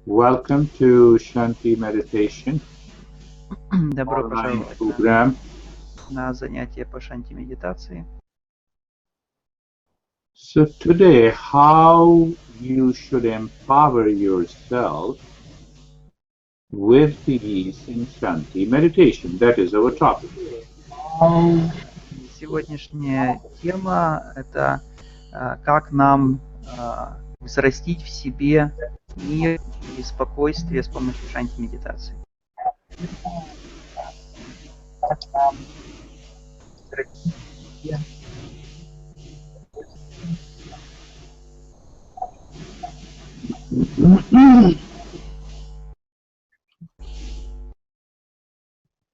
Welcome to Shanti Meditation Добро online пожаловать program. на занятие по шанти медитации. So today, how you should empower yourself with peace in Shanti meditation. That is our topic. Сегодняшняя тема – это как нам взрастить в себе мир и спокойствие с помощью шанти медитации.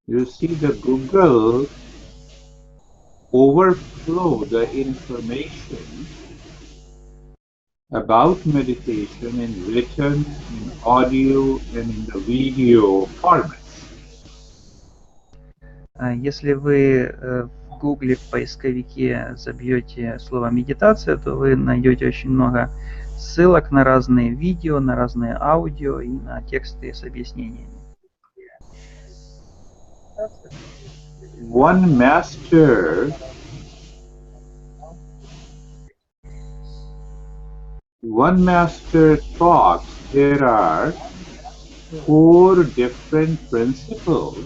You see, the Google overflow the information about meditation in written, in audio, and in the video formats. Если вы в Гугле в поисковике забьете слово медитация, то вы найдете очень много ссылок на разные видео, на разные аудио и на тексты с объяснениями. One master talks there are 4 different principles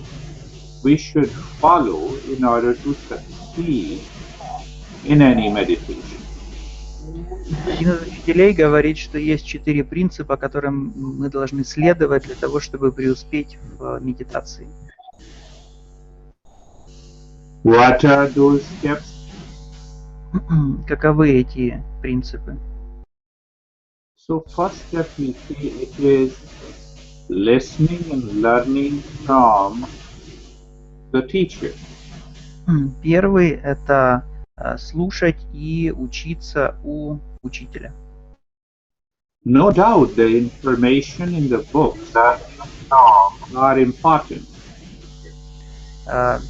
we should follow in order to succeed in any meditation. Один из учителей говорит, что есть 4 принципа, которым мы должны следовать для того, чтобы преуспеть в медитации. What are those steps? Каковы эти принципы? So first step we see it is listening and learning from the teacher. Первый – это слушать и учиться у учителя. No doubt the information in the books are important.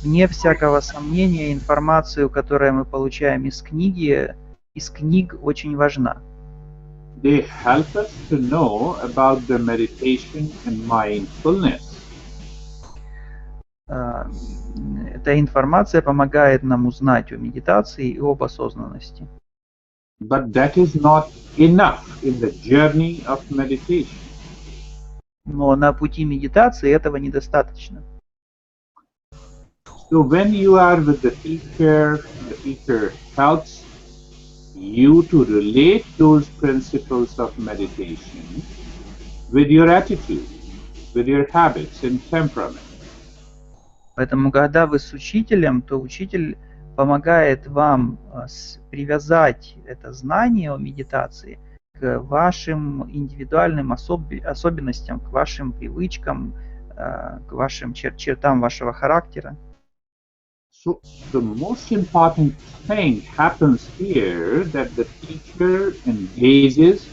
Вне всякого сомнения, информацию, которую мы получаем из книг очень важна. They help us to know about the meditation and mindfulness. Эта информация помогает нам узнать о медитации и об осознанности. But that is not enough in the journey of meditation. Но на пути медитации этого недостаточно. So when you are with the teacher helps you to relate those principles of meditation with your attitude, with your habits and temperament. Поэтому, когда вы с учителем, то учитель помогает вам привязать это знание о медитации к вашим индивидуальным особенностям, к вашим привычкам, к вашим чертам вашего характера. So the most important thing happens here that the teacher engages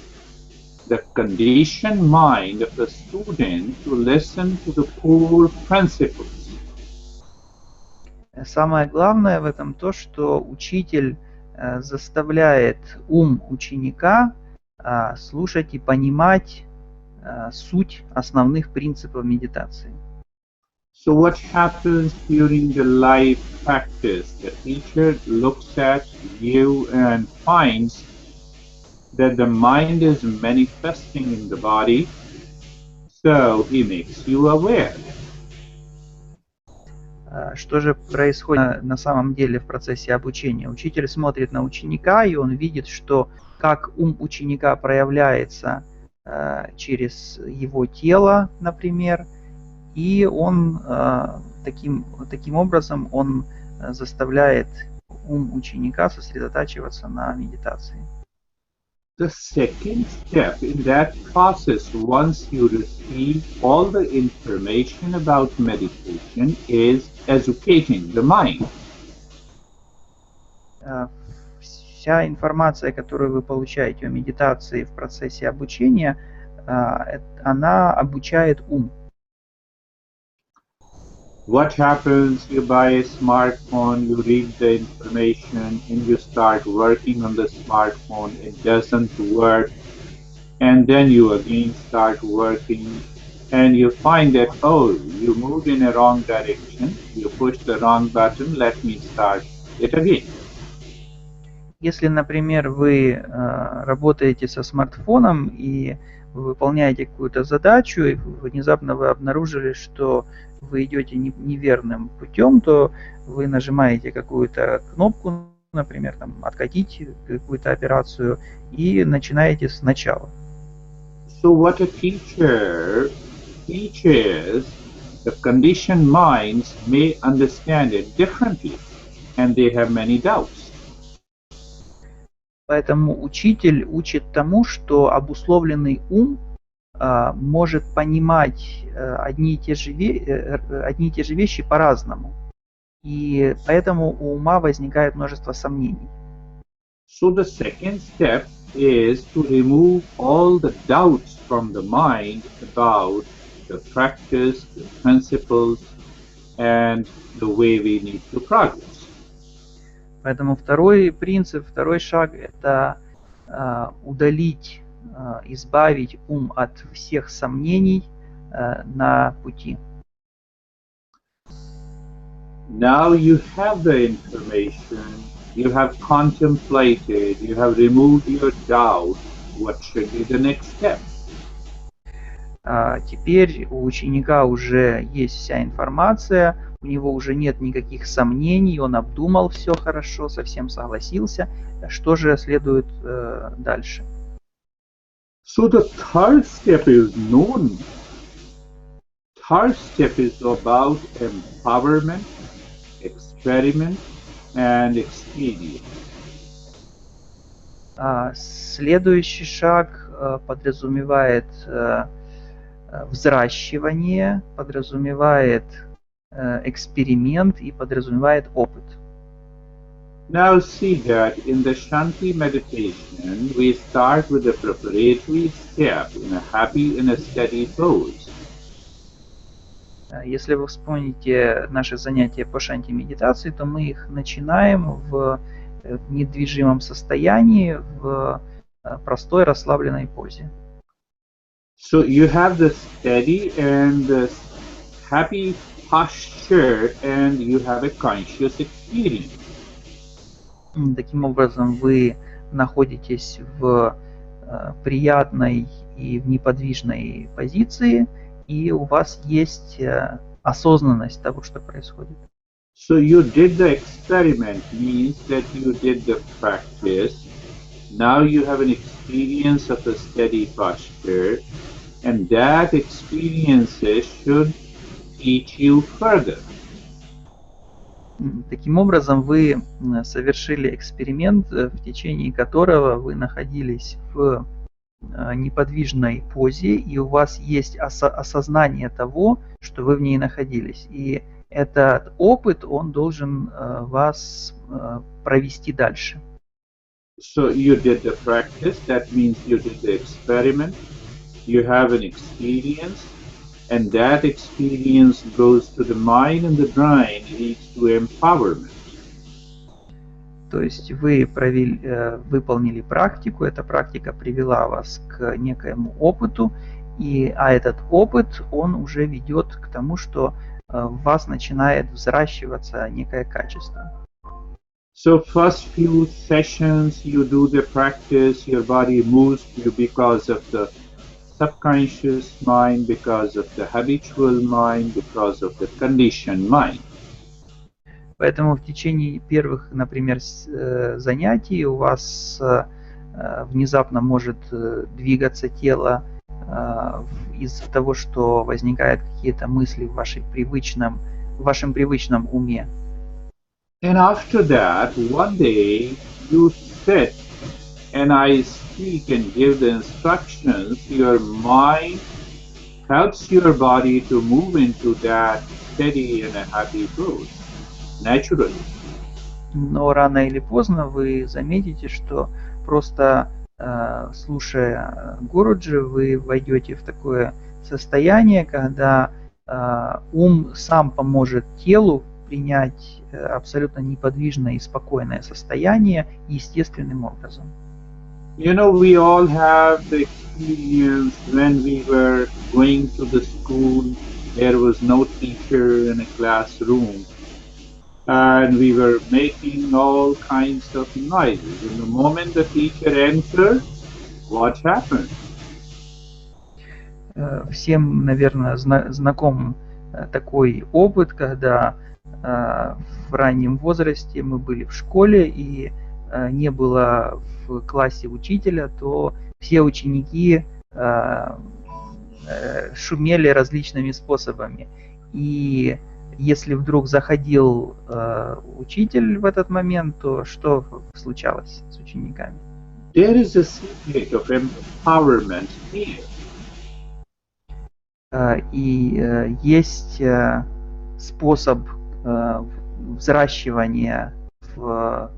the conditioned mind of the student to listen to the core principles. Самое главное в этом то, что учитель заставляет ум ученика слушать и понимать суть основных принципов медитации. So what happens during the live practice? The teacher looks at you and finds that the mind is manifesting in the body, so he makes you aware. Что же происходит на самом деле в процессе обучения? Учитель смотрит на ученика, и он видит, что как ум ученика проявляется через его тело, например, и он таким образом он заставляет ум ученика сосредотачиваться на медитации. The second step in that process, once you receive all the information about meditation, is educating the mind. Вся информация, которую вы получаете о медитации в процессе обучения, она обучает ум. What happens? You buy a smartphone, you read the information, and you start working on the smartphone. It doesn't work. and then you again start working, and you find that, oh, you moved in a wrong direction, you pushed the wrong button, let me start it again. Если, например, вы работаете со смартфоном и вы выполняете какую-то задачу, и внезапно вы обнаружили, что вы идете неверным путем, то вы нажимаете какую-то кнопку, например, там, откатить какую-то операцию, и начинаете сначала. So what a teacher teaches, the conditioned minds may understand it differently, and they have many doubts. Поэтому учитель учит тому, что обусловленный ум может понимать одни и те же вещи по-разному. И поэтому у ума возникает множество сомнений. So the second step is to remove all the doubts from the mind about the practice, the principles, and the way we need to progress. Поэтому второй принцип, второй шаг – это удалить, избавить ум от всех сомнений на пути. Now you have the information, you have contemplated, you have removed your doubt. What should be the next step? Теперь у ученика уже есть вся информация, у него уже нет никаких сомнений, он обдумал все хорошо, совсем согласился. Что же следует дальше? So the third step is known. Third step is about empowerment, experiment, and experience. Следующий шаг подразумевает взращивание, подразумевает эксперимент и подразумевает опыт. Now see that in the shanti meditation, we start with a preparatory step in a happy and a steady pose. Если вы вспомните наши занятия по шанти медитации, то мы их начинаем в недвижимом состоянии, в простой расслабленной позе. So you have the steady and the happy posture, and you have a conscious experience. Таким образом, вы находитесь в приятной и в неподвижной позиции, и у вас есть осознанность того, что происходит. So you did the experiment, means that you did the practice. Now you have an experience of a steady posture, and that experience should teach you further. Таким образом, вы совершили эксперимент, в течение которого вы находились в неподвижной позе, и у вас есть осознание того, что вы в ней находились. И этот опыт, он должен вас провести дальше. So you did the practice, that means you did the experiment, you have an experience, and that experience goes to the mind, and the mind leads to empowerment. То есть вы выполнили практику, эта практика привела вас к некоему опыту, а этот опыт, он уже ведет к тому, что в вас начинает взращиваться некое качество. So first few sessions you do the practice, your body moves you because of the subconscious mind, because of the habitual mind, because of the conditioned mind. Поэтому в течение первых, например, занятий у вас внезапно может двигаться тело из-за того, что возникают какие-то мысли в вашем привычном уме. And after that, one day you sit and I speak and give the instructions. Your mind helps your body to move into that steady and a happy pose naturally. Но рано или поздно вы заметите, что просто слушая Гуруджи, вы войдете в такое состояние, когда ум сам поможет телу принять абсолютно неподвижное и спокойное состояние естественным образом. You know, we all have the experience when we were going to the school, there was no teacher in a classroom, and we were making all kinds of noises. And the moment the teacher entered, what happened? Всем, наверное, знаком такой опыт, когда в раннем возрасте мы были в школе и не было в классе учителя, то все ученики шумели различными способами. И если вдруг заходил учитель в этот момент, то что случалось с учениками? There is a secret of empowerment here. И есть способ взращивания в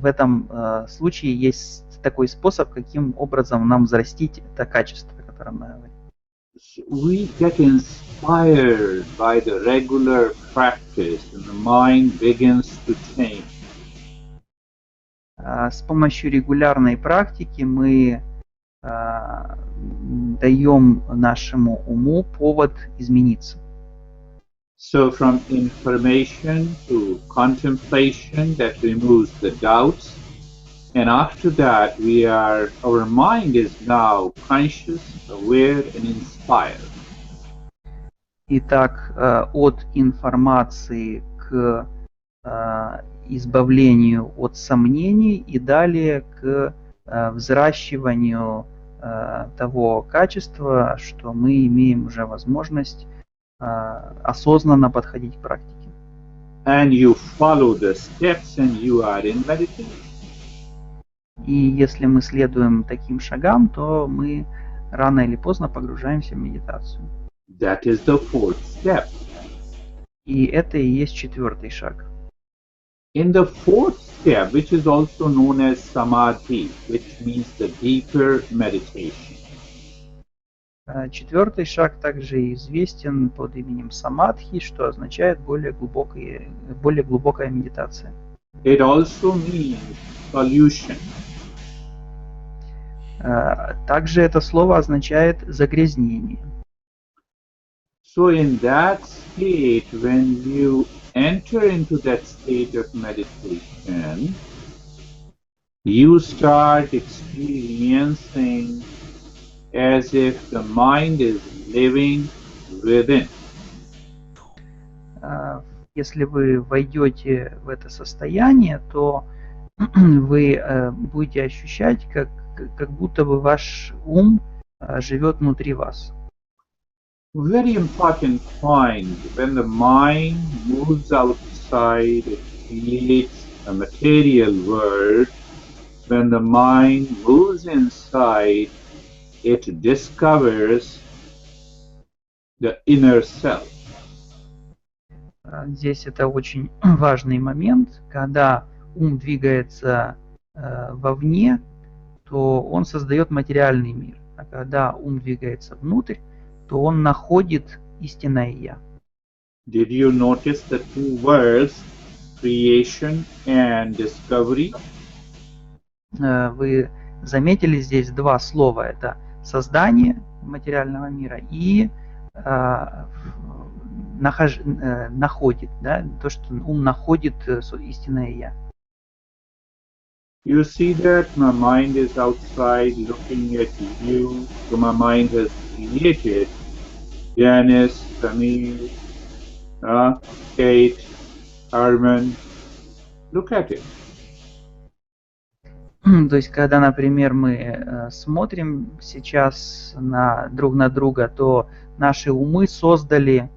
этом случае есть такой способ, каким образом нам взрастить это качество, о котором мы говорим. We get inspired by the regular practice and the mind begins to change. С помощью регулярной практики мы даем нашему уму повод измениться. So from information to contemplation that removes the doubts, and after that our mind is now conscious, aware and inspired. Итак, от информации к избавлению от сомнений и далее к взращиванию того качества, что мы имеем уже возможность осознанно подходить к практике. And you follow the steps and you are in meditation. И если мы следуем таким шагам, то мы рано или поздно погружаемся в медитацию. That is the fourth step. И это и есть четвертый шаг. In the fourth step, which is also known as samadhi, which means the deeper meditation. Четвертый шаг также известен под именем самадхи, что означает более глубокая медитация. It also means pollution. Также это слово означает загрязнение. So in that state, when you enter into that state of meditation, you start experiencing as if the mind is living within. Если вы войдете в это состояние, то вы будете ощущать, как будто бы ваш ум живет внутри вас. Very important point, when the mind moves outside, it creates a material world. When the mind moves inside, it discovers the inner self. Здесь это очень важный момент, когда ум двигается вовне, то он создает материальный мир, а когда ум двигается внутрь, то он находит истинное Я. Did you notice the two words, creation and discovery? Вы заметили здесь два слова. Это создание материального мира и находит, да, то, что ум находит истинное Я. You see that my mind is outside looking at you, so my mind has created Janice, Samir, Kate, Arman. Look at it. То есть, когда, например, мы смотрим сейчас друг на друга, то наши умы создали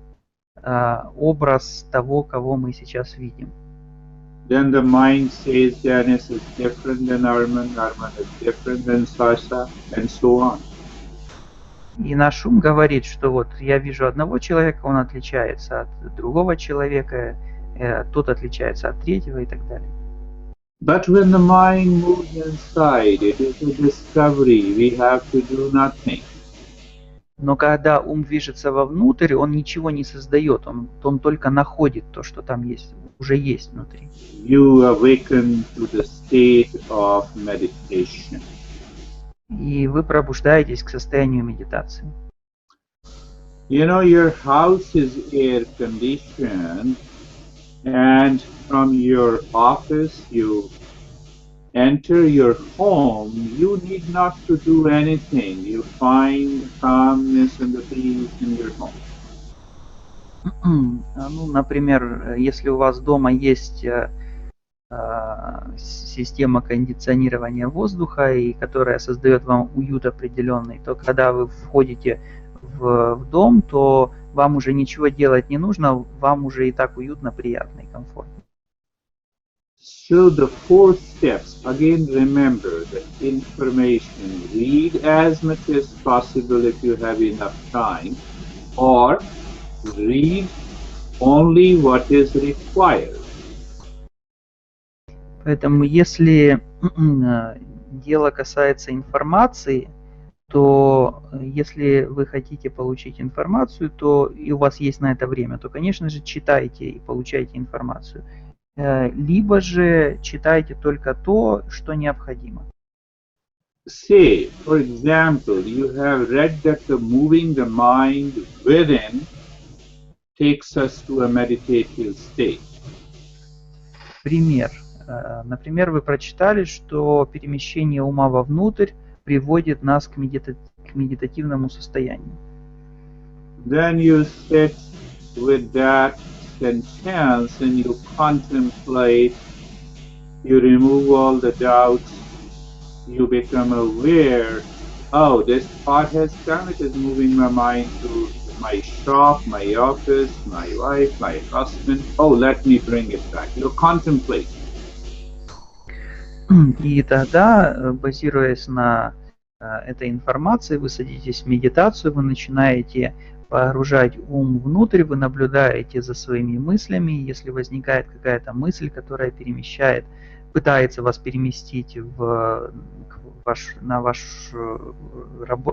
образ того, кого мы сейчас видим. Then the mind says Janice is different than Arman, Arman is different than Sasha, and so on. И наш ум говорит, что вот я вижу одного человека, он отличается от другого человека, тот отличается от третьего и так далее. But when the mind moves inside, it is a discovery. We have to do nothing. Но когда ум движется вовнутрь, он ничего не создает, он только находит то, что там есть, уже есть внутри. You awaken to the state of meditation. И вы пробуждаетесь к состоянию медитации. You know, your house is air conditioned, and from your office you enter your home, you need not to do anything. You find calmness and the peace in your home. Ну, например, если у вас дома есть система кондиционирования воздуха, и которая создает вам уют определенный, то когда вы входите в дом, то вам уже ничего делать не нужно, вам уже и так уютно, приятно и комфортно. So the four steps, again remember the information, read as much as possible if you have enough time, or read only what is required. Поэтому если дело касается информации, то если вы хотите получить информацию, то и у вас есть на это время, то, конечно же, читайте и получайте информацию. Либо же читайте только то, что необходимо. Say, for example, you have read that the moving the mind within takes us to a meditative state. Пример. Например, вы прочитали, что перемещение ума вовнутрь приводит нас к медитативному состоянию. Then you sit with that sentence and you contemplate, you remove all the doubts, you become aware, oh, this thought has come, it is moving my mind to my shop, my office, my wife, my husband, oh, let me bring it back. You contemplate. И тогда, базируясь на этой информации, вы садитесь в медитацию, вы начинаете погружать ум внутрь, вы наблюдаете за своими мыслями. Если возникает какая-то мысль, которая пытается вас переместить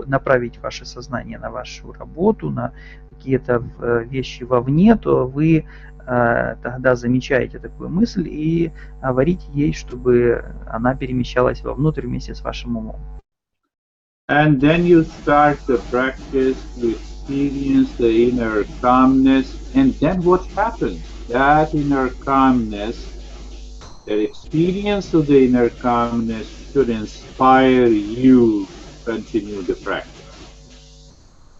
направить ваше сознание на вашу работу, на какие-то вещи вовне, то вы тогда замечаете такую мысль и говорите ей, чтобы она перемещалась вовнутрь вместе с вашим умом. And then you start the practice to experience the inner calmness, and then what happens? That inner calmness, that experience of the inner calmness should inspire you to continue the practice.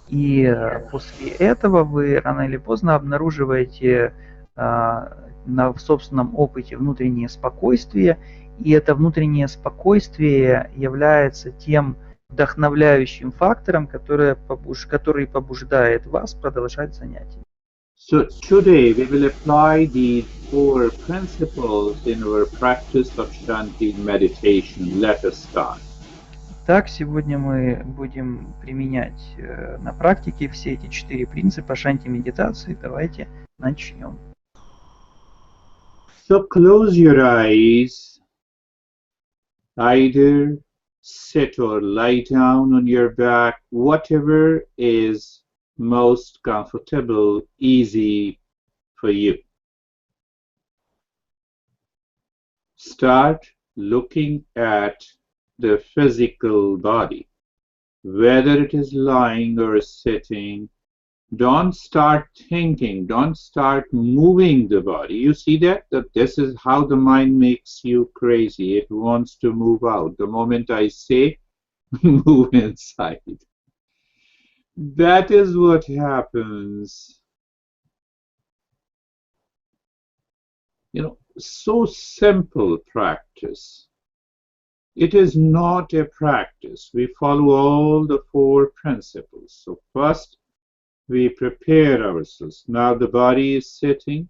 И после этого вы рано или поздно обнаруживаете на собственном опыте внутреннее спокойствие, и это внутреннее спокойствие является тем вдохновляющим фактором, который побуждает вас продолжать занятия. So today we will apply these four principles in our practice of shanti meditation. Let us start. Так, сегодня мы будем применять на практике все эти 4 принципа шанти-медитации. Давайте начнем. So close your eyes, either sit or lie down on your back, whatever is most comfortable, easy for you. Start looking at the physical body, whether it is lying or sitting. Don't start thinking, don't start moving the body. You see that this is how the mind makes you crazy. It wants to move out. The moment I say, move inside. That is what happens. You know, so simple practice. It is not a practice. We follow all the four principles. So first, we prepare ourselves. Now the body is sitting.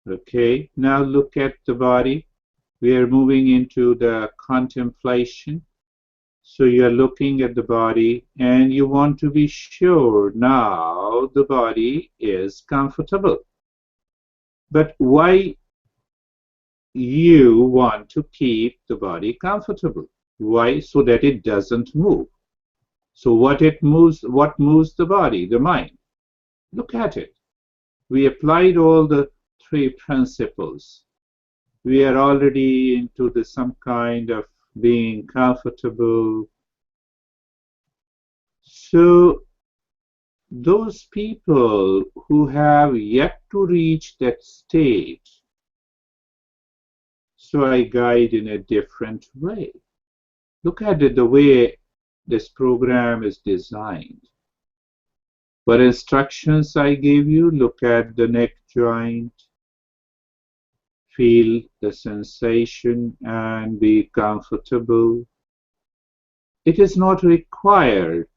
Okay, now look at the body. We are moving into the contemplation. So you are looking at the body and you want to be sure now the body is comfortable. But why you want to keep the body comfortable? Why? So that it doesn't move. So what moves the body? The mind. Look at it. We applied all the three principles. We are already into some kind of being comfortable. So those people who have yet to reach that state, so I guide in a different way. Look at it, the way this program is designed. What instructions I gave you? Look at the neck joint, feel the sensation and be comfortable. It is not required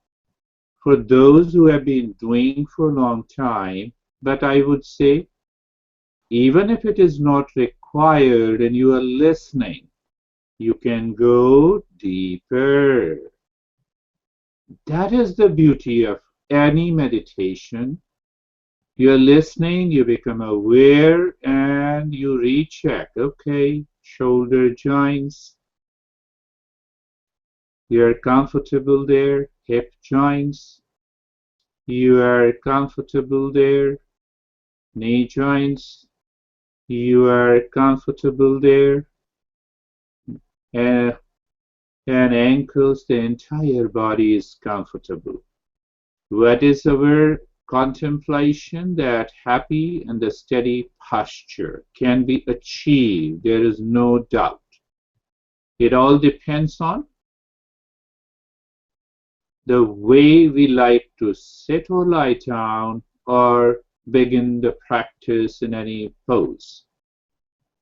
for those who have been doing for a long time, but I would say, even if it is not required and you are listening, you can go deeper. That is the beauty of any meditation. You're listening, you become aware, and you recheck. Okay, shoulder joints. You're comfortable there. Hip joints. You are comfortable there. Knee joints. You are comfortable there. And ankles, the entire body is comfortable. What is our contemplation? That happy and the steady posture can be achieved. There is no doubt. It all depends on the way we like to sit or lie down or begin the practice in any pose.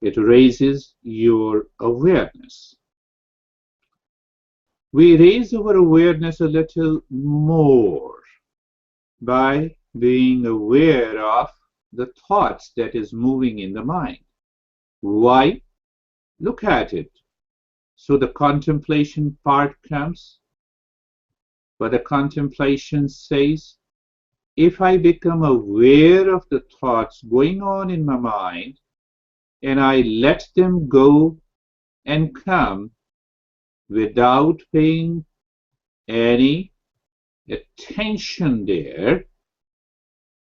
It raises your awareness. We raise our awareness a little more by being aware of the thoughts that is moving in the mind. Why? Look at it. So the contemplation part comes, but the contemplation says, if I become aware of the thoughts going on in my mind and I let them go and come without paying any attention there,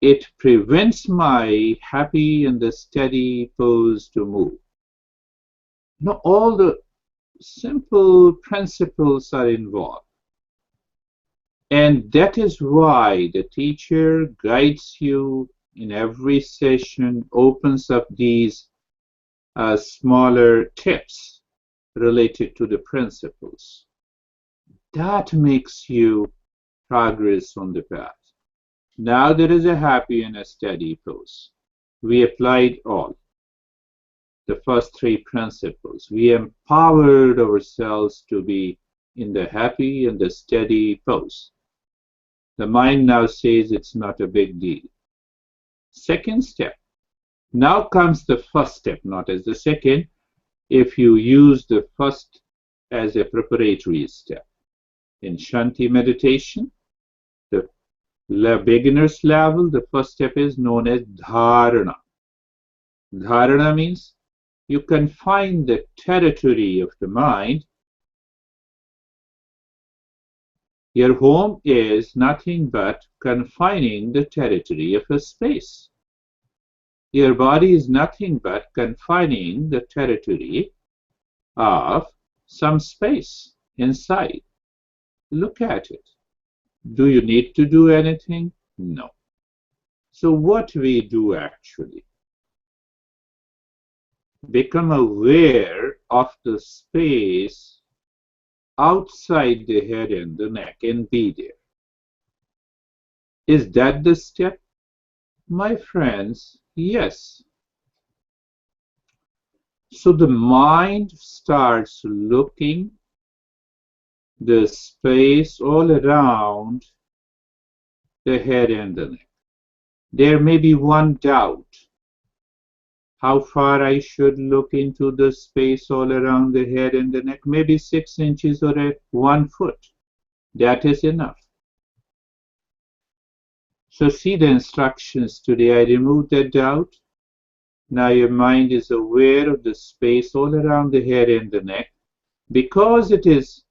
it prevents my happy and the steady pose to move. Now, all the simple principles are involved. And that is why the teacher guides you in every session, opens up these smaller tips related to the principles. That makes you progress on the path. Now there is a happy and a steady pose. We applied all the first three principles. We empowered ourselves to be in the happy and the steady pose. The mind now says it's not a big deal. Second step. Now comes the first step, not as the second, if you use the first as a preparatory step. In shanti meditation, the beginner's level, the first step is known as dharana. Dharana means you confine the territory of the mind. Your home is nothing but confining the territory of a space. Your body is nothing but confining the territory of some space inside. Look at it. Do you need to do anything? No. So what we do actually? Become aware of the space outside the head and the neck and be there. Is that the step? My friends, yes. So the mind starts looking the space all around the head and the neck. There may be one doubt. How far I should look into the space all around the head and the neck? Maybe 6 inches or 1 foot. That is enough. So see the instructions today. I removed that doubt. Now your mind is aware of the space all around the head and the neck. Because it is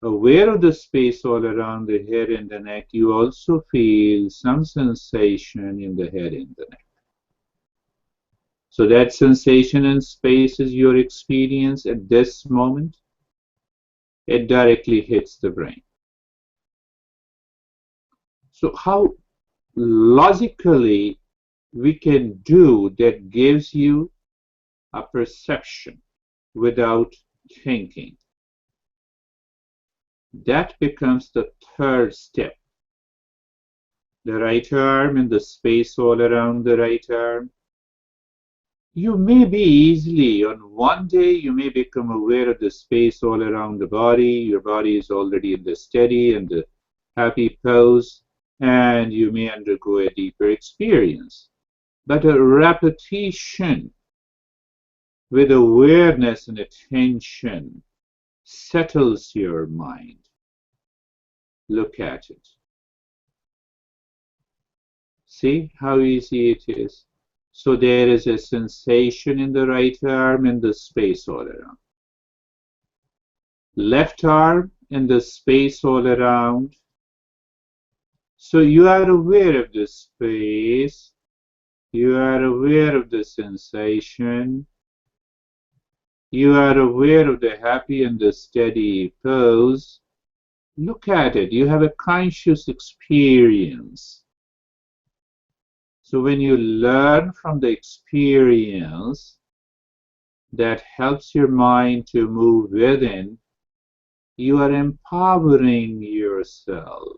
aware of the space all around the head and the neck, you also feel some sensation in the head and the neck. So that sensation and space is your experience at this moment. It directly hits the brain. So how logically we can do that gives you a perception without thinking. That becomes the third step. The right arm and the space all around the right arm. You may be easily, on one day, you may become aware of the space all around the body. Your body is already in the steady and the happy pose, and you may undergo a deeper experience. But a repetition with awareness and attention settles your mind. Look at it. See how easy it is? So there is a sensation in the right arm and the space all around. Left arm and the space all around. So you are aware of the space. You are aware of the sensation. You are aware of the happy and the steady pose. Look at it. You have a conscious experience. So when you learn from the experience that helps your mind to move within, you are empowering yourself.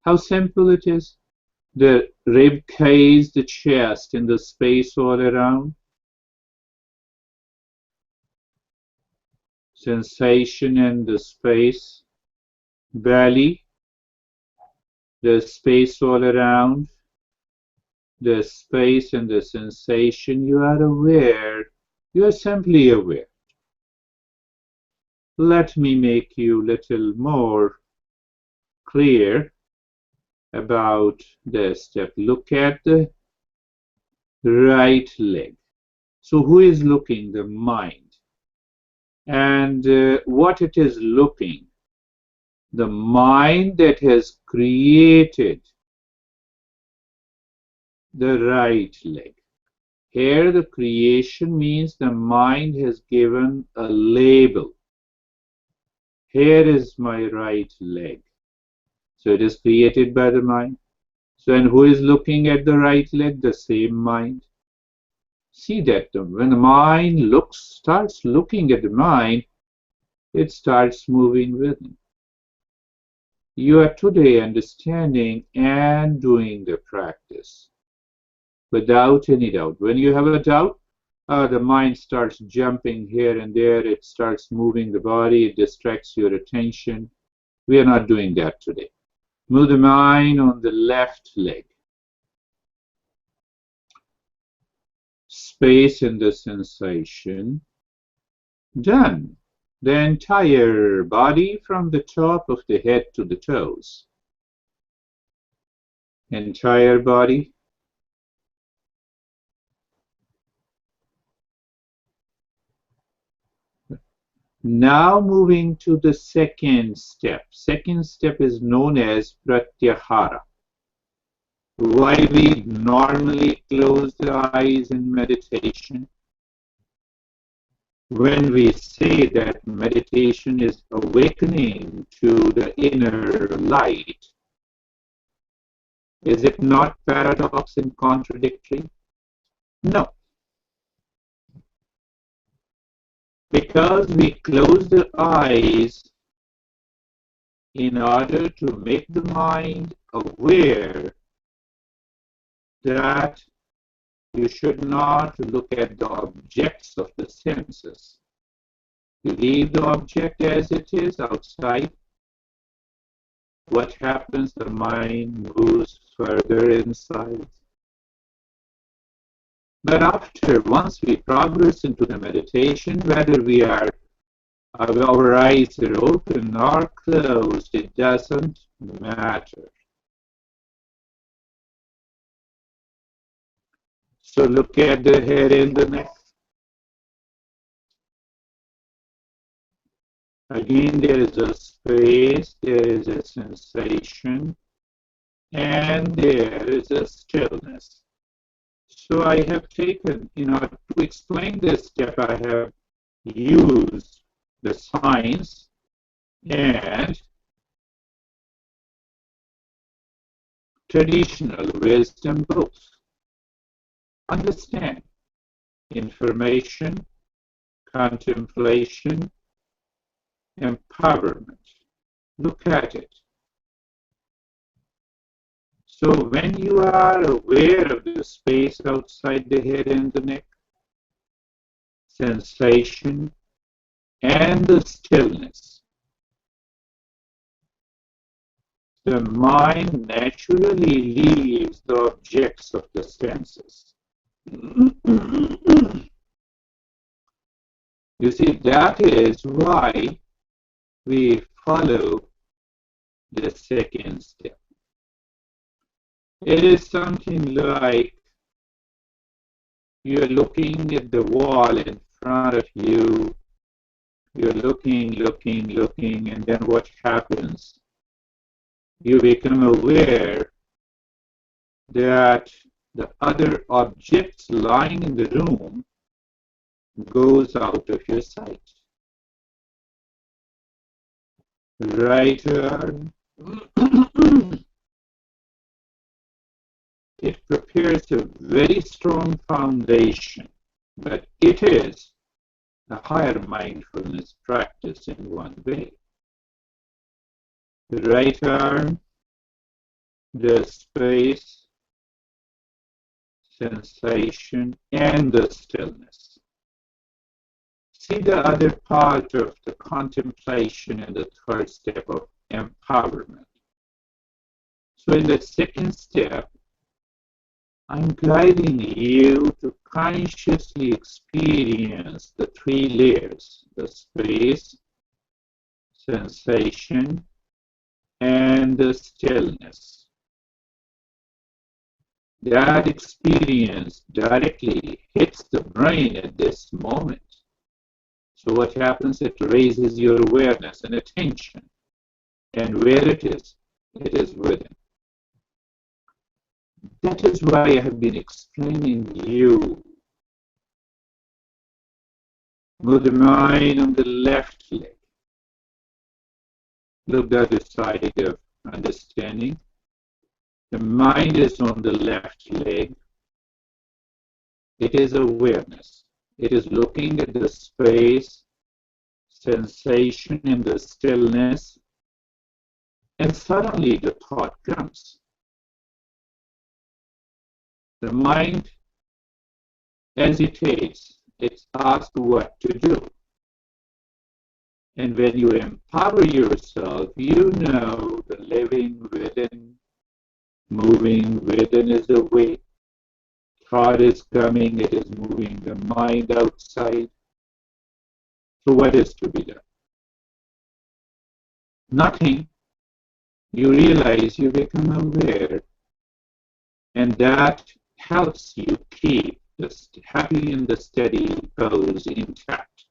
How simple it is. The rib cage, the chest, and the space all around. Sensation and the space. Belly, the space all around. The space and the sensation. You are aware. You are simply aware. Let me make you a little more clear about the step. Look at the right leg. So who is looking? The mind. And what it is looking? The mind that has created the right leg. Here the creation means the mind has given a label. Here is my right leg. So it is created by the mind. So and who is looking at the right leg? The same mind. See that when the mind starts looking at the mind, it starts moving with it. You are today understanding and doing the practice without any doubt. When you have a doubt, the mind starts jumping here and there. It starts moving the body. It distracts your attention. We are not doing that today. Move the mind on the left leg. Space and the sensation. Done. The entire body from the top of the head to the toes. Entire body. Now moving to the second step. Second step is known as pratyahara. Why we normally close the eyes in meditation? When we say that meditation is awakening to the inner light, is it not paradox and contradictory? No. Because we close the eyes in order to make the mind aware that you should not look at the objects of the senses. You leave the object as it is outside. What happens? The mind moves further inside. But once we progress into the meditation, whether our eyes are open or closed, it doesn't matter. So look at the head and the neck. Again, there is a space, there is a sensation, and there is a stillness. So I have taken, to explain this step, I have used the science and traditional wisdom both. Understand information, contemplation, empowerment. Look at it. So when you are aware of the space outside the head and the neck, sensation, and the stillness, the mind naturally leaves the objects of the senses. You see, that is why we follow the second step. It is something like you're looking at the wall in front of you, you're looking, and then what happens? You become aware that the other objects lying in the room goes out of your sight. Right? It prepares a very strong foundation, but it is a higher mindfulness practice in one way. The right arm, the space, sensation, and the stillness. See the other part of the contemplation in the third step of empowerment. So in the second step, I'm guiding you to consciously experience the three layers, the space, sensation, and the stillness. That experience directly hits the brain at this moment. So what happens? It raises your awareness and attention. And where it is within. That is why I have been explaining you. Move the mind on the left leg. Look the other side of understanding. The mind is on the left leg. It is awareness. It is looking at the space, sensation, and the stillness. And suddenly the thought comes. The mind hesitates. It's asked what to do. And when you empower yourself, you know the living within, moving within is the way. Thought is coming, it is moving the mind outside. So what is to be done? Nothing. You realize you become aware, and that helps you keep the happy and the steady pose intact.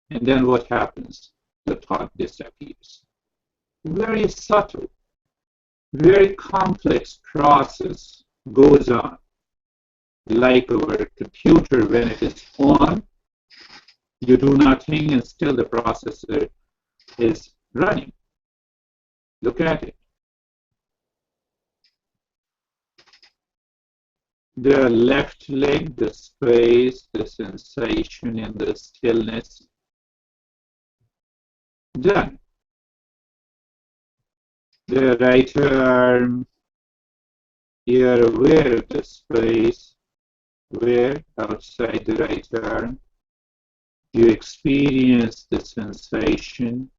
And then what happens? The thought disappears. Very subtle, very complex process goes on. Like our computer, when it is on, you do nothing and still the processor is running. Look at it. The left leg, the space, the sensation, and the stillness. Done. The right arm, you are aware of the space, where outside the right arm. You experience the sensation.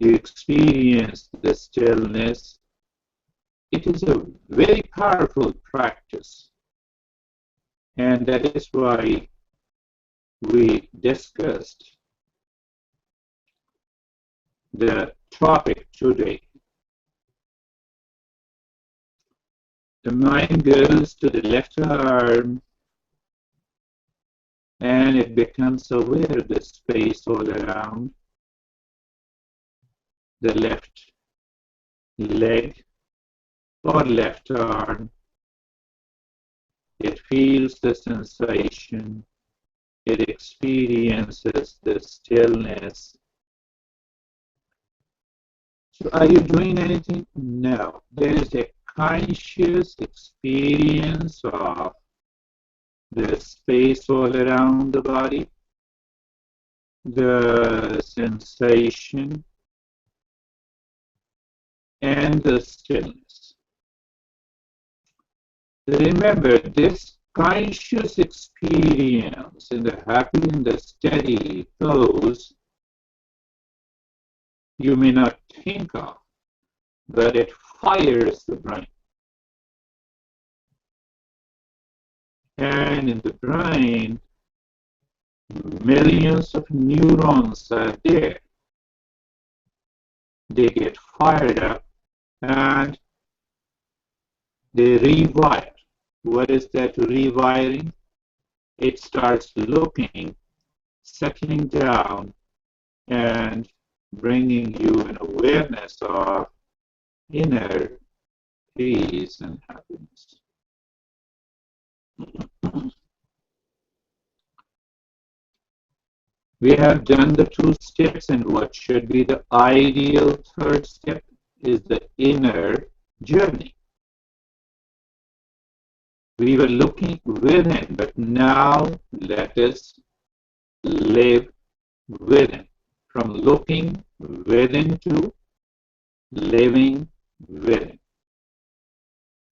You experience the stillness. It is a very powerful practice. And that is why we discussed the topic today. The mind goes to the left arm, and it becomes aware of the space all around the left leg or left arm. It feels the sensation. It experiences the stillness. So are you doing anything? No. There is a conscious experience of the space all around the body, the sensation, and the stillness. Remember, this conscious experience in the happy and the steady flows you may not think of, but it fires the brain. And in the brain, millions of neurons are there. They get fired up and they rewire. What is that rewiring? It starts looking, settling down, and bringing you an awareness of inner peace and happiness. We have done the 2 steps, and what should be the ideal 3rd step is the inner journey. We were looking within, but now let us live within. From looking within to living within.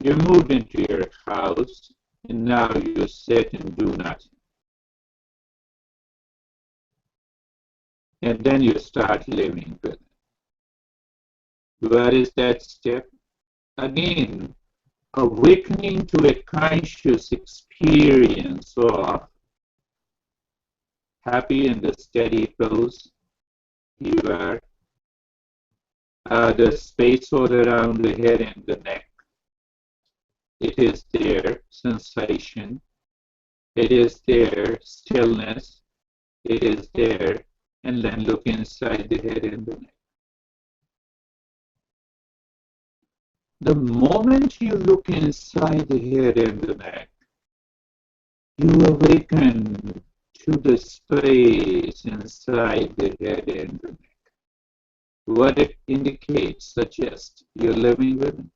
You moved into your house, and now you sit and do nothing. And then you start living within. What is that step? Again, awakening to a conscious experience of happy and the steady flows. You are the space all around the head and the neck. It is their sensation. It is their stillness. It is there. And then look inside the head and the neck. The moment you look inside the head and the neck, you awaken to the space inside the head and the neck. What it indicates, suggests, you're living within.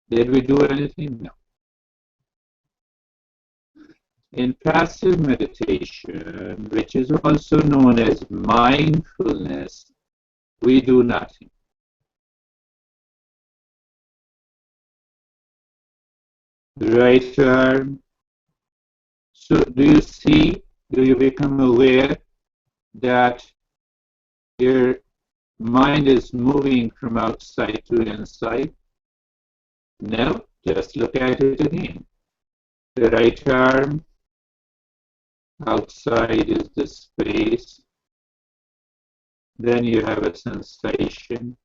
Did we do anything? No. In passive meditation, which is also known as mindfulness, we do nothing. Right arm. So do you see, do you become aware that your mind is moving from outside to inside? No, just look at it again. The right arm, outside is the space. Then you have a sensation.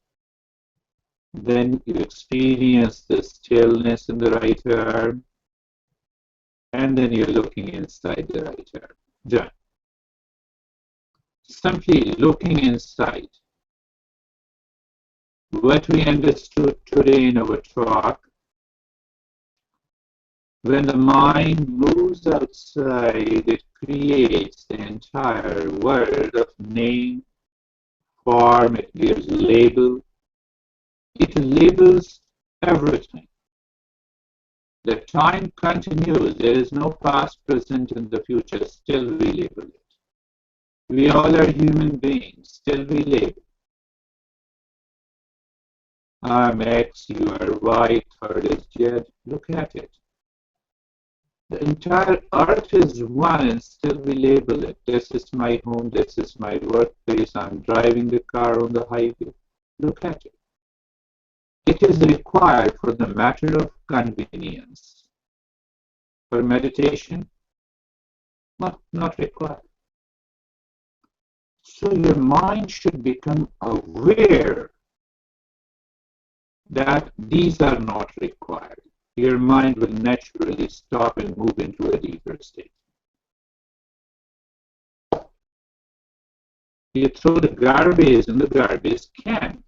Then you experience the stillness in the right arm. And then you're looking inside the right arm. Done. Simply looking inside. What we understood today in our talk, when the mind moves outside, it creates the entire world of name, form, it gives label. It labels everything. The time continues. There is no past, present, and the future. Still we label it. We all are human beings. Still we label. I'm X, you are Y, third is Z. Look at it. The entire earth is one and still we label it. This is my home, this is my workplace, I'm driving the car on the highway. Look at it. It is required for the matter of convenience. For meditation, not required. So your mind should become aware that these are not required. Your mind will naturally stop and move into a deeper state. You throw the garbage in the garbage can.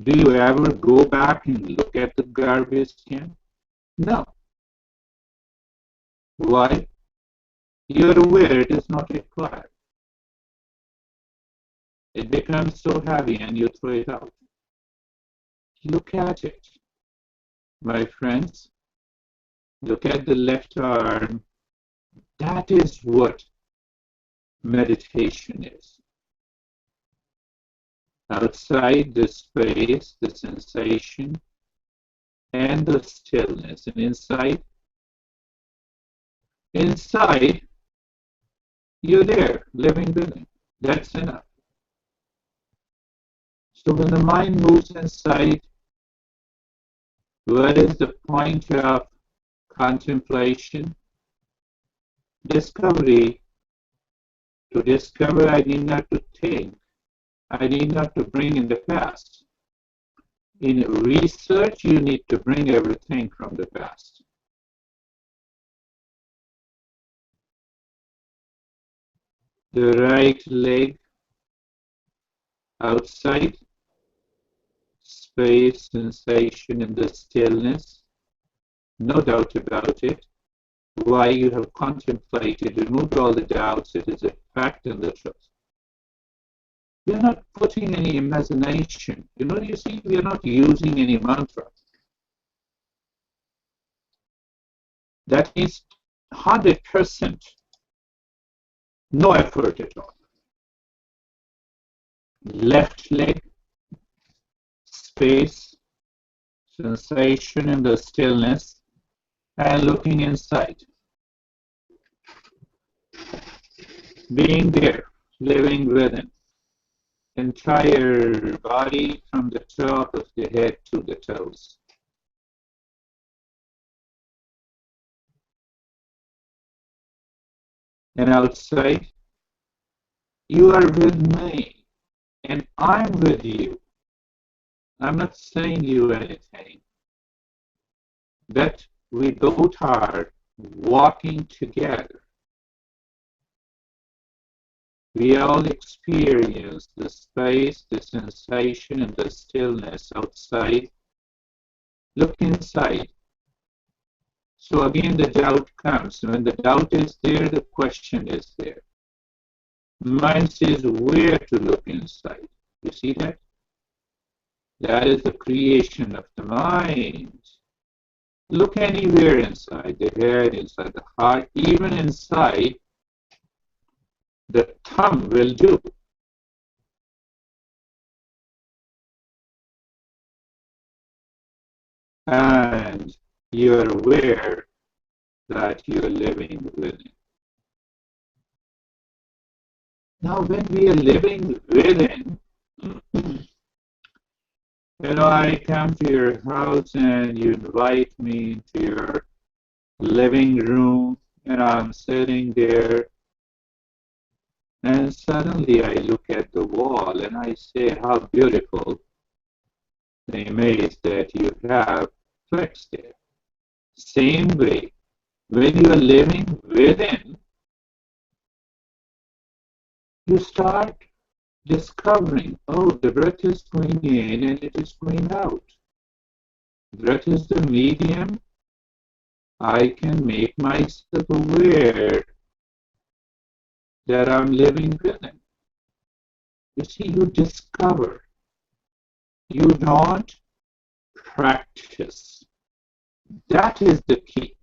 Do you ever go back and look at the garbage can? No. Why? You're aware it is not required. It becomes so heavy and you throw it out. Look at it, my friends. Look at the left arm. That is what meditation is. Outside the space, the sensation, and the stillness. And inside, you're there, living within. That's enough. So when the mind moves inside, what is the point of contemplation? Discovery. To discover, I need not to think. I need not to bring in the past. In research, you need to bring everything from the past. The right leg outside, space, sensation, and the stillness. No doubt about it. Why you have contemplated, removed all the doubts, it is a fact and the truth. We are not putting any imagination. You see, we are not using any mantra. That is 100% no effort at all. Left leg, space, sensation in the stillness, and looking inside. Being there, living within. Entire body from the top of the head to the toes. And outside, you are with me, and I'm with you. I'm not saying you anything. That we both are walking together. We all experience the space, the sensation, and the stillness outside. Look inside. So again, the doubt comes. When the doubt is there, the question is there. Mind says where to look inside. You see that? That is the creation of the mind. Look anywhere inside the head, inside the heart, even inside the thumb will do. And you're aware that you're living within. Now, when we are living within, I come to your house and you invite me into your living room, and I'm sitting there, and suddenly I look at the wall and I say, how beautiful the image that you have fixed there. Same way, when you are living within, you start discovering, oh, the breath is going in and it is going out. Breath is the medium. I can make myself aware that I'm living within. You see, you discover. You don't practice. That is the key.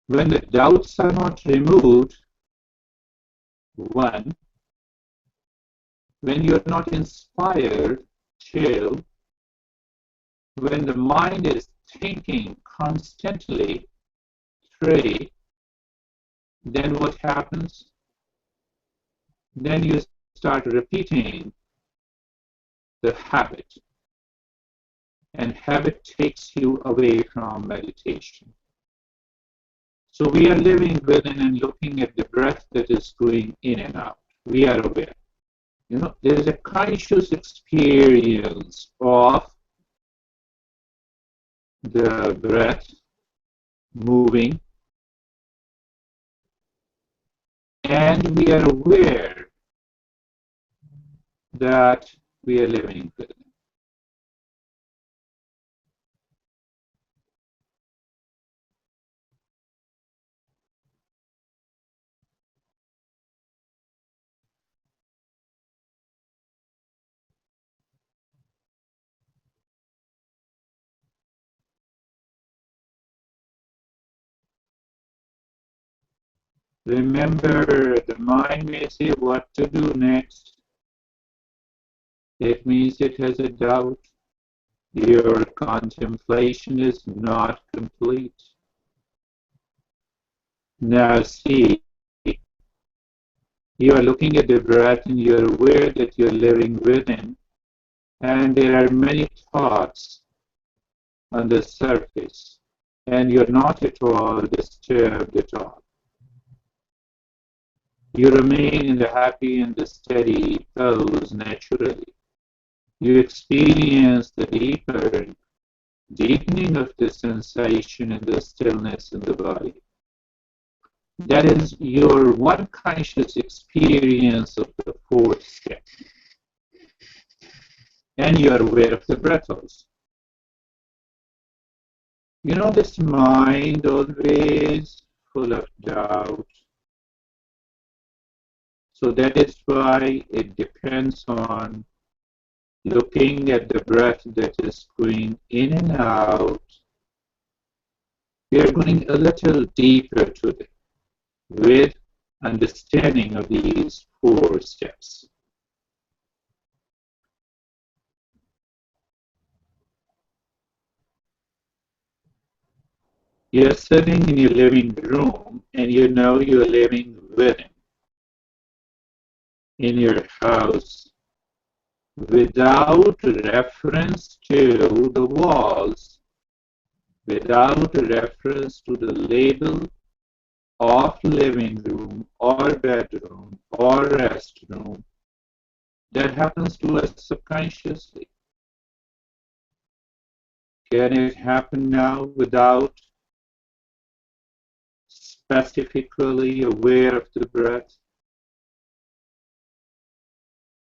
When the doubts are not removed, one, when you're not inspired, two, when the mind is thinking constantly, three, then what happens? Then you start repeating the habit, and habit takes you away from meditation. So we are living within and looking at the breath that is going in and out. We are aware. There is a conscious experience of the breath moving and we are aware that we are living with. Remember, the mind may say what to do next. It means it has a doubt. Your contemplation is not complete. Now see, you are looking at the breath and you're aware that you're living within, and there are many thoughts on the surface, and you're not at all disturbed at all. You remain in the happy and the steady pose naturally. You experience the deepening of the sensation and the stillness in the body. That is your one conscious experience of the fourth step. And you are aware of the breath also. You know, this mind always full of doubt. So that is why it depends on looking at the breath that is going in and out. We are going a little deeper to it with understanding of these four steps. You're sitting in your living room and you know you're living within, in your house, without reference to the walls, without reference to the label of living room or bedroom or restroom. That happens to us subconsciously. Can it happen now without specifically aware of the breath?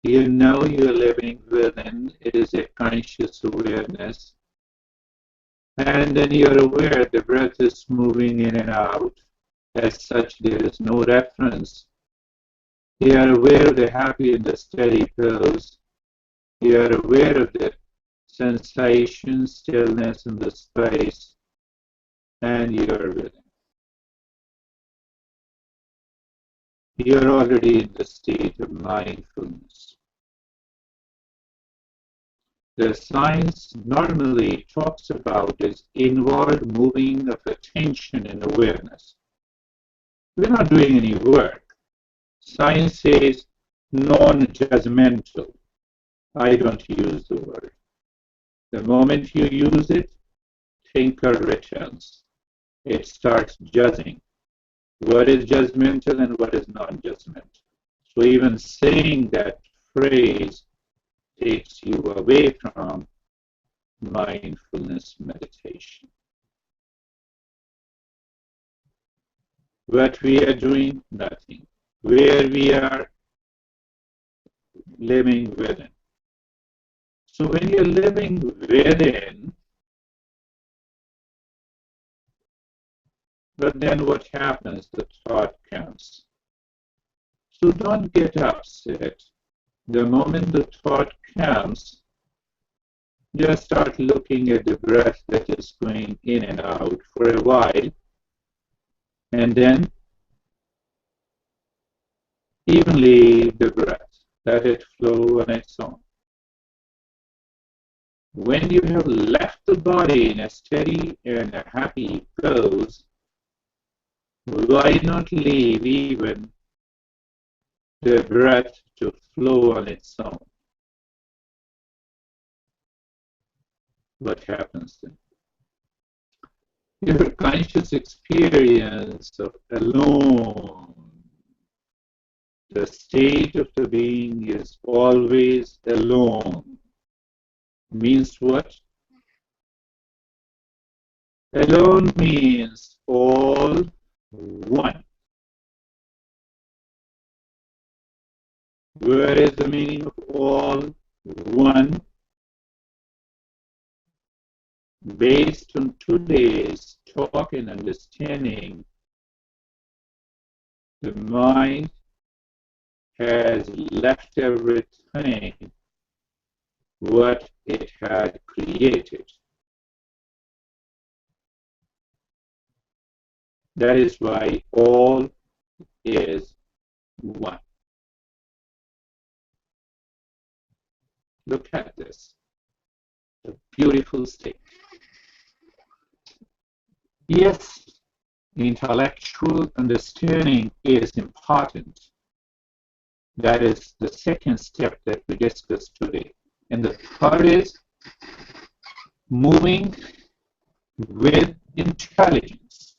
You know you're living within. It is a conscious awareness. And then you're aware the breath is moving in and out. As such, there is no reference. You are aware of the happy and the steady pose. You are aware of the sensation, stillness in the space, and you are within. You are already in the state of mindfulness. The science normally talks about is inward moving of attention and awareness. We're not doing any work. Science says non-judgmental. I don't use the word. The moment you use it, thinker returns. It starts judging. What is judgmental and what is non-judgmental? So even saying that phrase takes you away from mindfulness meditation. What we are doing, nothing. Where we are living within. So when you're living within, but then what happens? The thought comes. So don't get upset. The moment the thought comes, just start looking at the breath that is going in and out for a while, and then even leave the breath. Let it flow on its own. When you have left the body in a steady and a happy pose, why not leave even the breath to flow on its own? What happens then? Your conscious experience of alone, the state of the being is always alone. Means what? Alone means all one. Where is the meaning of all? One. Based on today's talk and understanding, the mind has left everything what it had created. That is why all is one. Look at this. A beautiful state. Yes, intellectual understanding is important. That is the second step that we discussed today. And the third is moving with intelligence.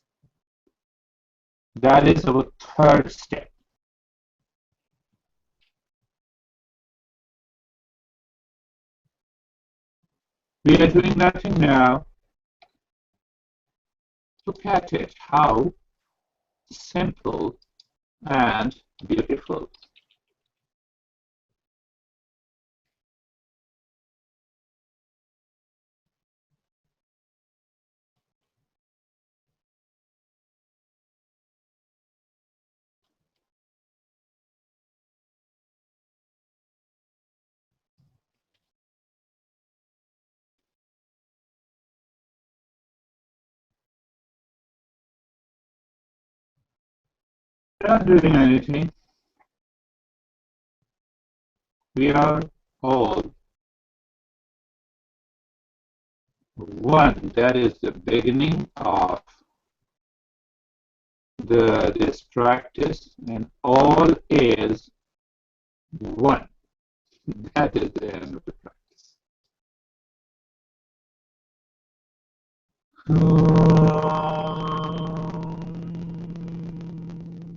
That is our third step. We are doing nothing now. Look at it, how simple and beautiful. We're not doing anything. We are all one. That is the beginning of this practice, and all is one. That is the end of the practice.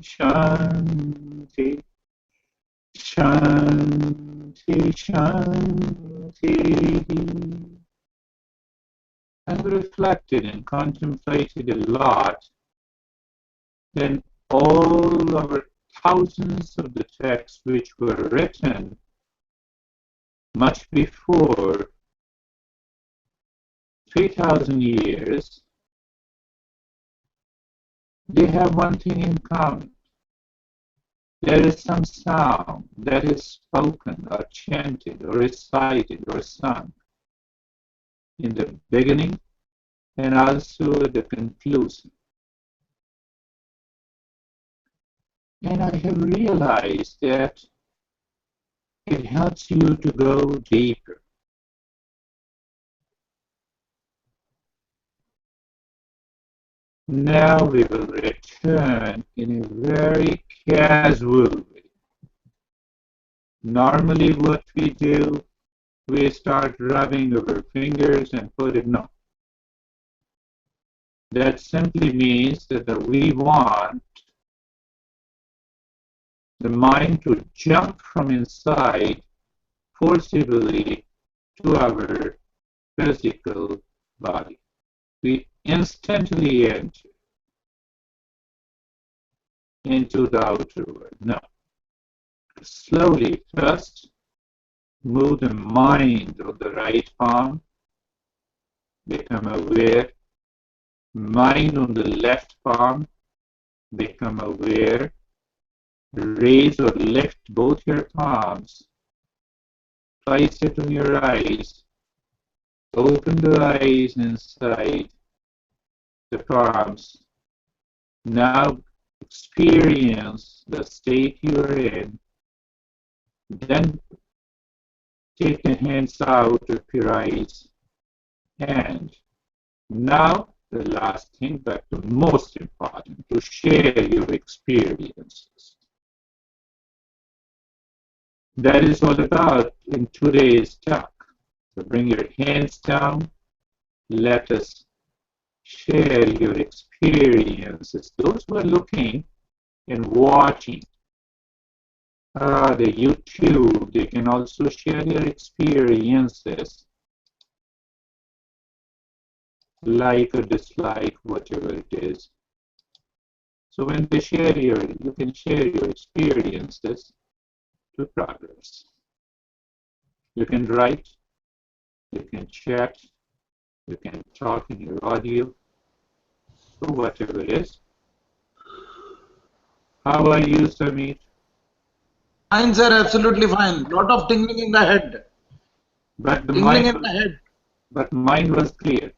Shanti, Shanti, Shanti. I've reflected and contemplated a lot. Then all our thousands of the texts which were written much before 3,000 years, they have one thing in common. There is some sound that is spoken or chanted or recited or sung in the beginning and also at the conclusion. And I have realized that it helps you to go deeper. Now we will return in a very casual way. Normally what we do, we start rubbing our fingers and put it no. That simply means that we want the mind to jump from inside forcibly to our physical body. We instantly enter into the outer world. No. Slowly, first, move the mind of the right palm, become aware. Mind on the left palm, become aware. Raise or lift both your palms. Place it on your eyes. Open the eyes inside the palms. Now experience the state you are in. Then take the hands out of your eyes. And now the last thing, but the most important, to share your experiences. That is all about in today's talk. So bring your hands down. Let us share your experiences. Those who are looking and watching the YouTube, they can also share their experiences, like or dislike, whatever it is. So when they share you can share your experiences to progress. You can write, you can chat, you can talk in your audio, or whatever it is. How are you, Samir? Fine, sir, absolutely fine. Lot of tingling in the head. But the Tingling in mind, the head. but mind was clear.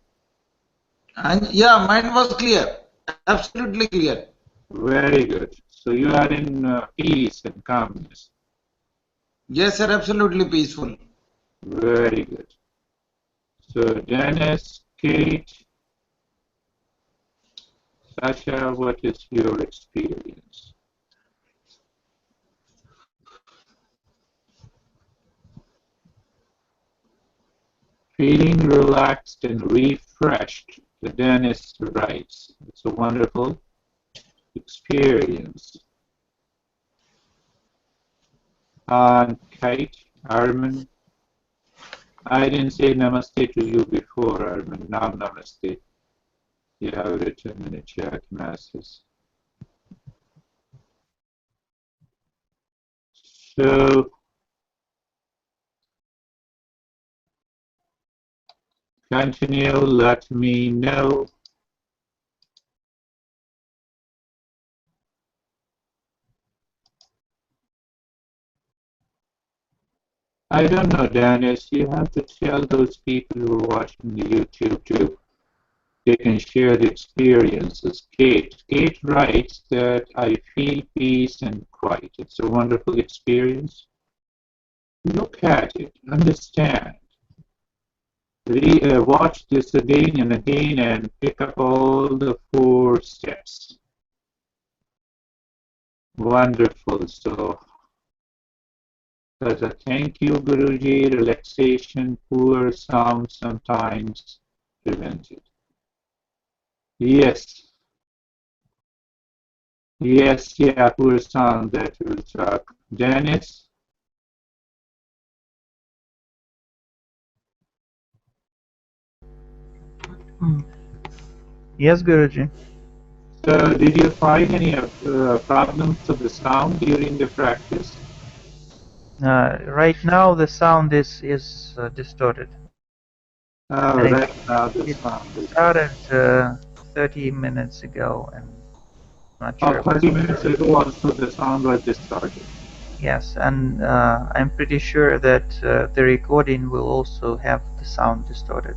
And yeah, mind was clear. Absolutely clear. Very good. So you are in peace and calmness. Yes, sir, absolutely peaceful. Very good. So Dennis, Kate, Sasha, what is your experience? Feeling relaxed and refreshed, the Dennis writes. It's a wonderful experience. Kate, Armin, I didn't say namaste to you before, Armin. Now namaste. You have written in the chat message. So continue, let me know. I don't know, Dennis. You have to tell those people who are watching the YouTube too. They can share the experiences. Kate writes that I feel peace and quiet. It's a wonderful experience. Look at it, understand. Watch this again and again and pick up all the 4 steps. Wonderful. So, as a thank you, Guruji, relaxation, poor sound sometimes prevented. Yes. Yes, yeah, poor sound that will talk. Dennis? Yes, Guruji. So, did you find any problems of the sound during the practice? Right now the sound is distorted. Oh, And right now the it sound is. started 30 minutes ago, and I'm not sure. 30 minutes ago also the sound was distorted. Yes, and I'm pretty sure that the recording will also have the sound distorted.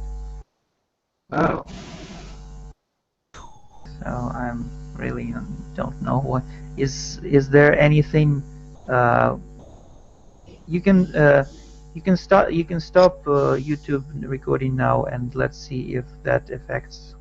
Oh. So I'm really don't know what is there anything you can stop YouTube recording now, and let's see if that affects